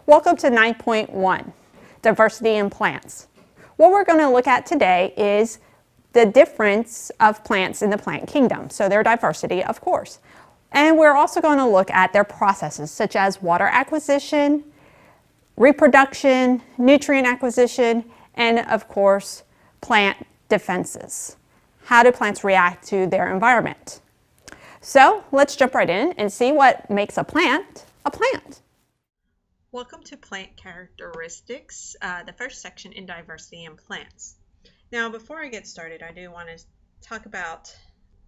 Welcome to 9.1, Diversity in Plants. What we're going to look at today is the difference of plants in the plant kingdom, so their diversity, of course. And we're also going to look at their processes, such as water acquisition, reproduction, nutrient acquisition, and of course, plant defenses. How do plants react to their environment? So let's jump right in and see what makes a plant a plant. Welcome to Plant Characteristics, the first section in Diversity in Plants. Now, before I get started, I do want to talk about,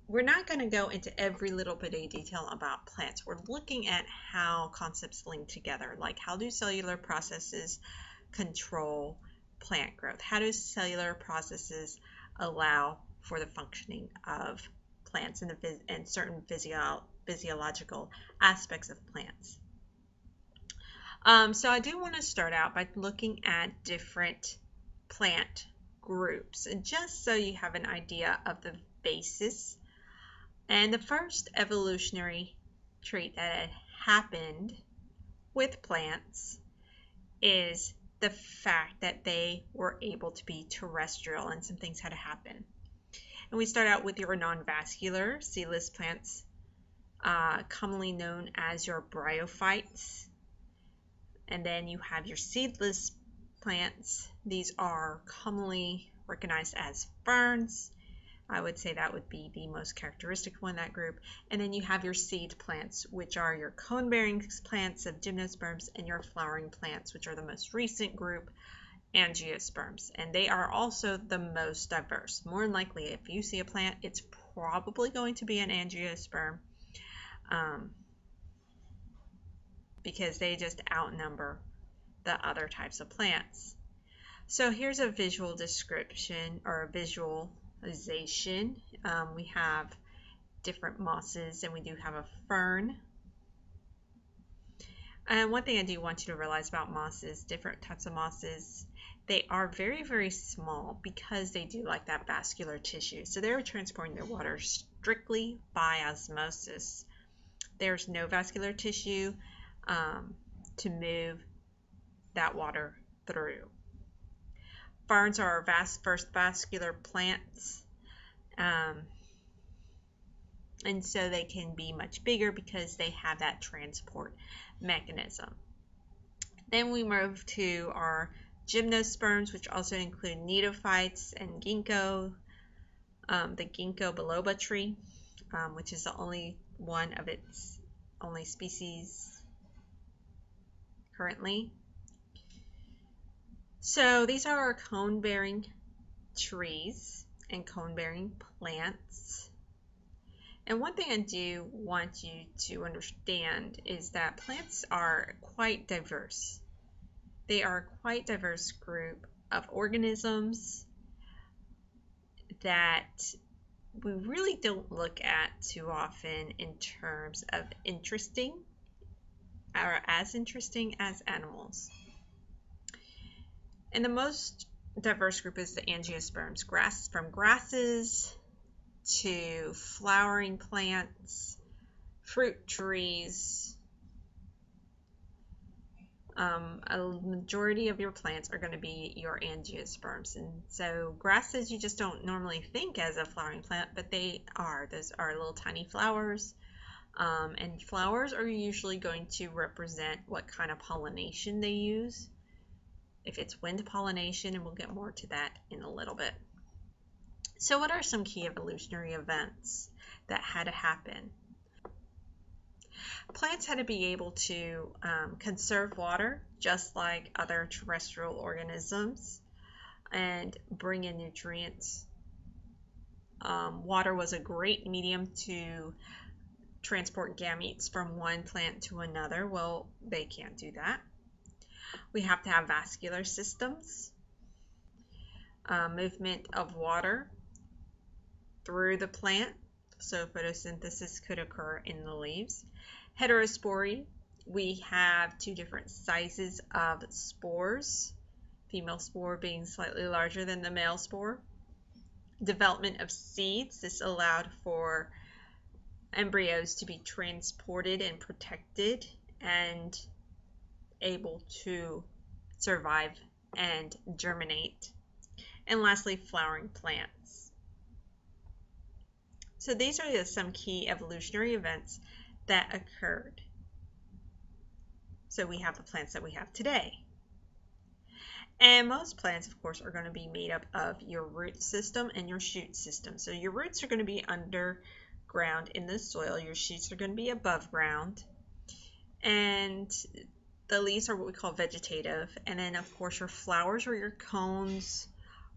we're not going to go into every little bit of detail about plants. We're looking at how concepts link together, like how do cellular processes control plant growth? How do cellular processes allow for the functioning of plants and certain physiological aspects of plants? So I do want to start out by looking at different plant groups, and just so you have an idea of the basis. And the first evolutionary trait that had happened with plants is the fact that they were able to be terrestrial, and some things had to happen. And we start out with your non-vascular seedless plants, commonly known as your bryophytes. And then you have your seedless plants. These are commonly recognized as ferns. I would say that would be the most characteristic one in that group. And then you have your seed plants, which are your cone-bearing plants of gymnosperms, and your flowering plants, which are the most recent group, angiosperms. And they are also the most diverse. More than likely, if you see a plant, it's probably going to be an angiosperm. Because they just outnumber the other types of plants. So here's a visual description or a visualization. We have different mosses, and we do have a fern. And one thing I do want you to realize about mosses, different types of mosses, they are very, very small because they do like that vascular tissue. So they're transporting their water strictly by osmosis. There's no vascular tissue to move that water through. Ferns are our first vascular plants, and so they can be much bigger because they have that transport mechanism. Then we move to our gymnosperms, which also include neophytes and ginkgo, the ginkgo biloba tree, which is the only one of its only species currently. So these are our cone-bearing trees and cone-bearing plants. And one thing I do want you to understand is that plants are quite diverse. They are a quite diverse group of organisms that we really don't look at too often in terms of interesting, or as interesting as animals. And the most diverse group is the angiosperms, from grasses to flowering plants, fruit trees. A majority of your plants are going to be your angiosperms. And so grasses you just don't normally think as a flowering plant, but they are. Those are little tiny flowers. And flowers are usually going to represent what kind of pollination they use. If it's wind pollination, and we'll get more to that in a little bit. So what are some key evolutionary events that had to happen? Plants had to be able to conserve water, just like other terrestrial organisms, and bring in nutrients. Water was a great medium to transport gametes from one plant to another. Well, they can't do that. We have to have vascular systems, movement of water through the plant, so photosynthesis could occur in the leaves. Heterospory, we have two different sizes of spores, female spore being slightly larger than the male spore. Development of seeds, this allowed for embryos to be transported and protected and able to survive and germinate. And lastly, flowering plants. So these are some key evolutionary events that occurred. So we have the plants that we have today. And most plants, of course, are going to be made up of your root system and your shoot system. So your roots are going to be underground in the soil. Your shoots are going to be above ground. And the leaves are what we call vegetative. And then, of course, your flowers or your cones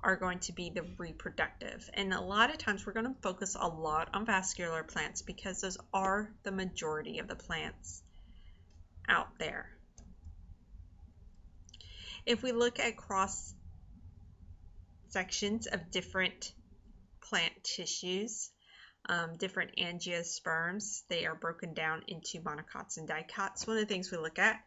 are going to be the reproductive. And a lot of times we're going to focus a lot on vascular plants because those are the majority of the plants out there. If we look at cross sections of different plant tissues, different angiosperms, they are broken down into monocots and dicots. One of the things we look at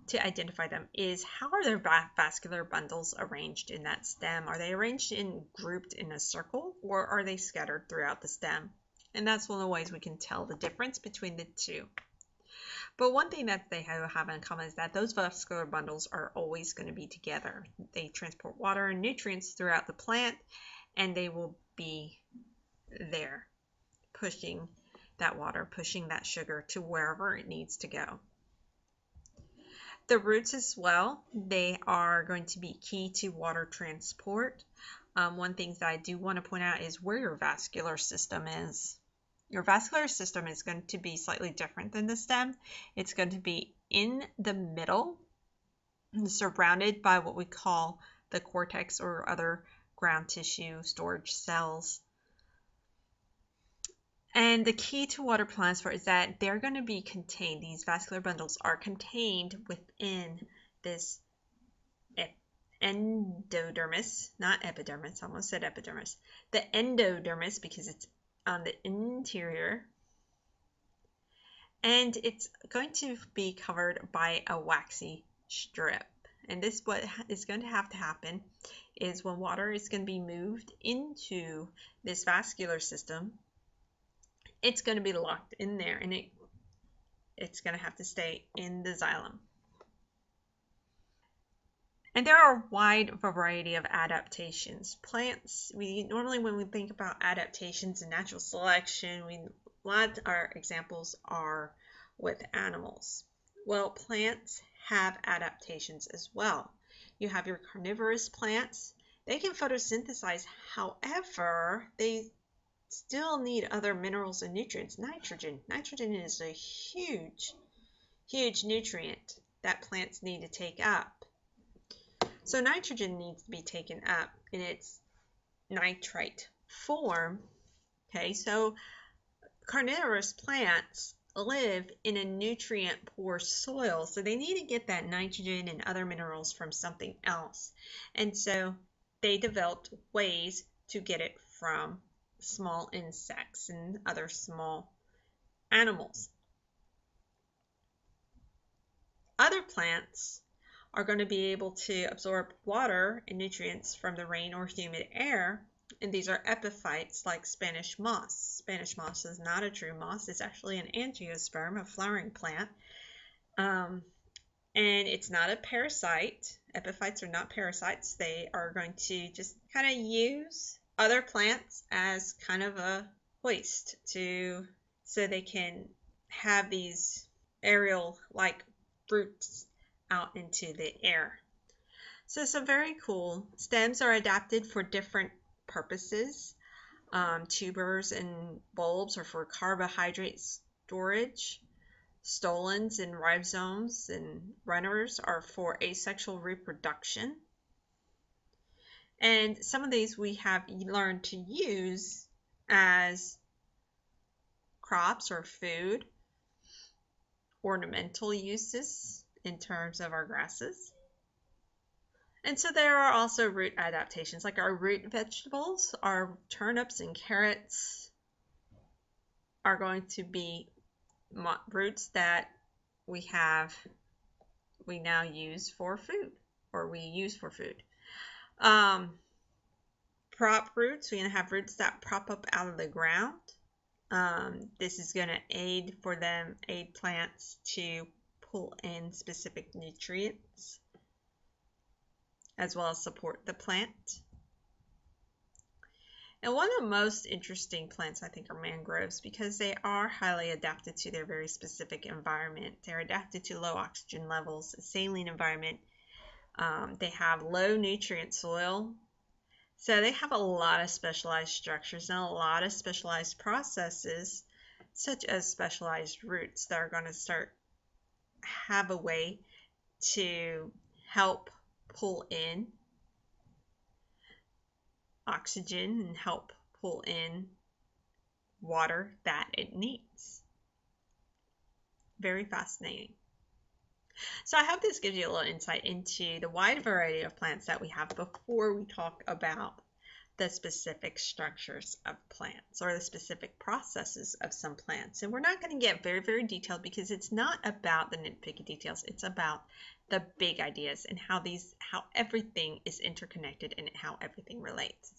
to identify them is how are their vascular bundles arranged in that stem? Are they arranged in grouped in a circle, or are they scattered throughout the stem? And that's one of the ways we can tell the difference between the two. But one thing that they have in common is that those vascular bundles are always going to be together. They transport water and nutrients throughout the plant, and they will be there, pushing that water, pushing that sugar to wherever it needs to go. The roots as well, they are going to be key to water transport. One thing that I do want to point out is where your vascular system is. Your vascular system is going to be slightly different than the stem. It's going to be in the middle, surrounded by what we call the cortex or other ground tissue storage cells. And the key to water transport is that they're going to be contained, these vascular bundles are contained within this endodermis, not epidermis, I almost said epidermis, the endodermis because it's on the interior, and it's going to be covered by a waxy strip. And this, what is going to have to happen is when water is going to be moved into this vascular system, it's going to be locked in there, and it's going to have to stay in the xylem. And there are a wide variety of adaptations. Plants, normally when we think about adaptations and natural selection, a lot of our examples are with animals. Well, plants have adaptations as well. You have your carnivorous plants. They can photosynthesize, however, they still need other minerals and nutrients. Nitrogen. Nitrogen is a huge, huge nutrient that plants need to take up. So nitrogen needs to be taken up in its nitrite form. Okay, so carnivorous plants live in a nutrient-poor soil, so they need to get that nitrogen and other minerals from something else. And so they developed ways to get it from small insects and other small animals. Other plants are going to be able to absorb water and nutrients from the rain or humid air, and these are epiphytes like Spanish moss. Spanish moss is not a true moss, it's actually an angiosperm, a flowering plant, and it's not a parasite. Epiphytes are not parasites. They are going to just kind of use other plants as kind of a hoist so they can have these aerial like roots out into the air. So it's very cool. Stems are adapted for different purposes. Tubers and bulbs are for carbohydrate storage. Stolons and rhizomes and runners are for asexual reproduction. And some of these we have learned to use as crops or food, ornamental uses in terms of our grasses. And so there are also root adaptations, like our root vegetables, our turnips and carrots are going to be roots that we now use for food, or we use for food. Prop roots, we're going to have roots that prop up out of the ground. This is going to aid plants to pull in specific nutrients as well as support the plant. And one of the most interesting plants, I think, are mangroves because they are highly adapted to their very specific environment. They're adapted to low oxygen levels, a saline environment. They have low nutrient soil. So they have a lot of specialized structures and a lot of specialized processes, such as specialized roots that are going to have a way to help pull in oxygen and help pull in water that it needs. Very fascinating. So I hope this gives you a little insight into the wide variety of plants that we have before we talk about the specific structures of plants or the specific processes of some plants. And we're not going to get very, very detailed because it's not about the nitpicky details. It's about the big ideas and how everything is interconnected and how everything relates.